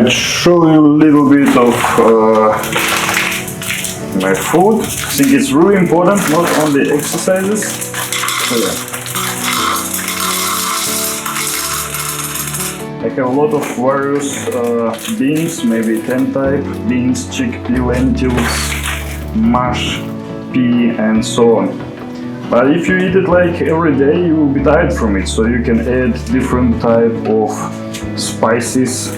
Alright, show you a little bit of my food. I think it's really important, not only exercises. So yeah. I have a lot of various beans, maybe 10 type, beans, chickpea, lentils, mash, pea and so on. But if you eat it like every day, you will be tired from it, so you can add different type of spices,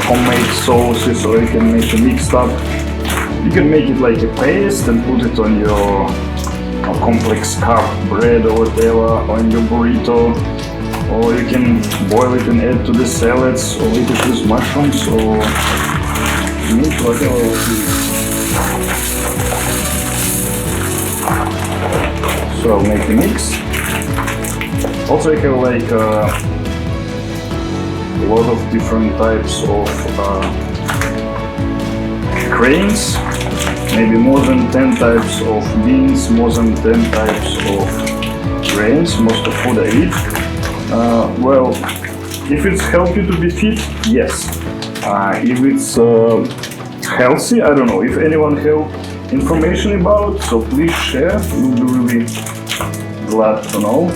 homemade sauces, or you can make a mixed up. You can make it like a paste and put it on your complex carb bread or whatever, on your burrito, or you can boil it and add to the salads, or eat it with mushrooms or meat, whatever. So I'll make a mix. Also I have like a lot of different types of grains, maybe more than 10 types of beans, more than 10 types of grains, most of food I eat. Well, if it's help you to be fit, yes. If it's healthy, I don't know. If anyone have information about, so please share, we'll be really glad to know.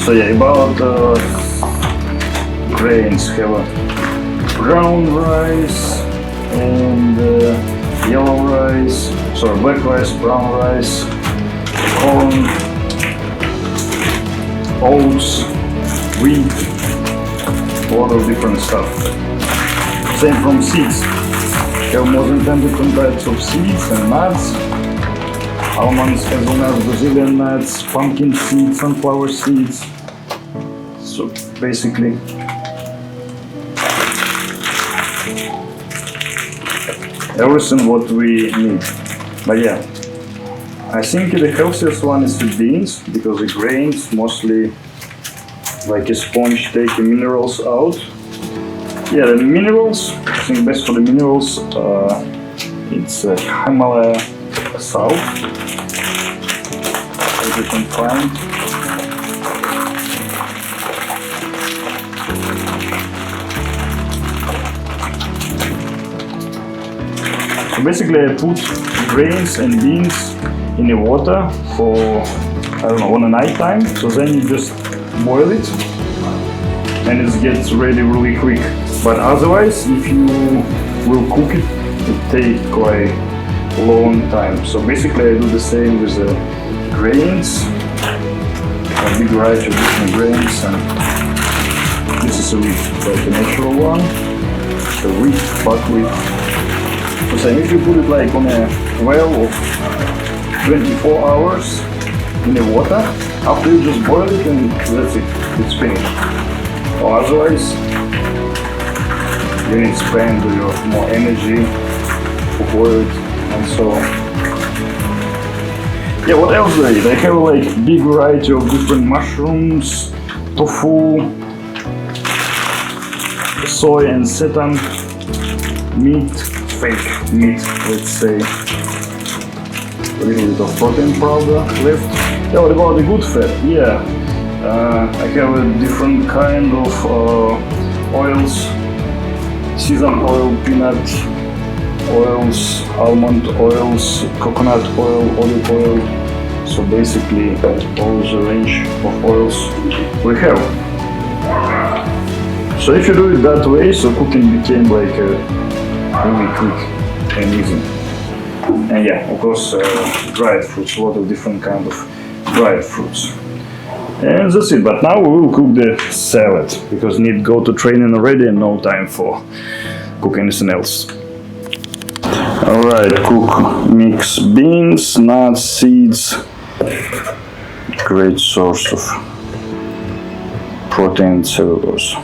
So yeah, about grains, have brown rice and yellow rice, sorry, black rice, brown rice, corn, oats, wheat, a lot of different stuff. Same from seeds. Have more than 10 different types of seeds and nuts. Almonds, hazelnuts, Brazilian nuts, pumpkin seeds, sunflower seeds. So basically everything what we need. But yeah, I think the healthiest one is the beans, because the grains mostly like a sponge take the minerals out. Yeah, the minerals, I think best for the minerals, it's Himalaya salt, as you can find. So basically I put grains and beans in the water for, I don't know, on a night time, so then you just boil it and it gets ready really quick. But otherwise, if you will cook it, it takes quite a long time. So basically I do the same with the grains, a big variety of different grains, and this is a wheat, like a natural one, the wheat, buckwheat. So if you put it like on a well of 24 hours in the water, after you just boil it and that's it, it's finished. Or otherwise, you need to spend your more energy to boil it and so on. Yeah, what else do I eat? I have like big variety of different mushrooms, tofu, soy and seitan, meat, fake meat, let's say. A little bit of protein powder left. Yeah, what about the good fat? Yeah, I have a different kind of oils. Sesame oil, peanut oils, almond oils, coconut oil, olive oil. So basically all the range of oils we have. So if you do it that way, so cooking became like really quick and easy. And yeah, of course, dried fruits, a lot of different kind of dried fruits. And that's it, but now we will cook the salad, because need go to training already and no time for cook anything else. Alright, cook, mix beans, nuts, seeds, great source of protein and cellulose.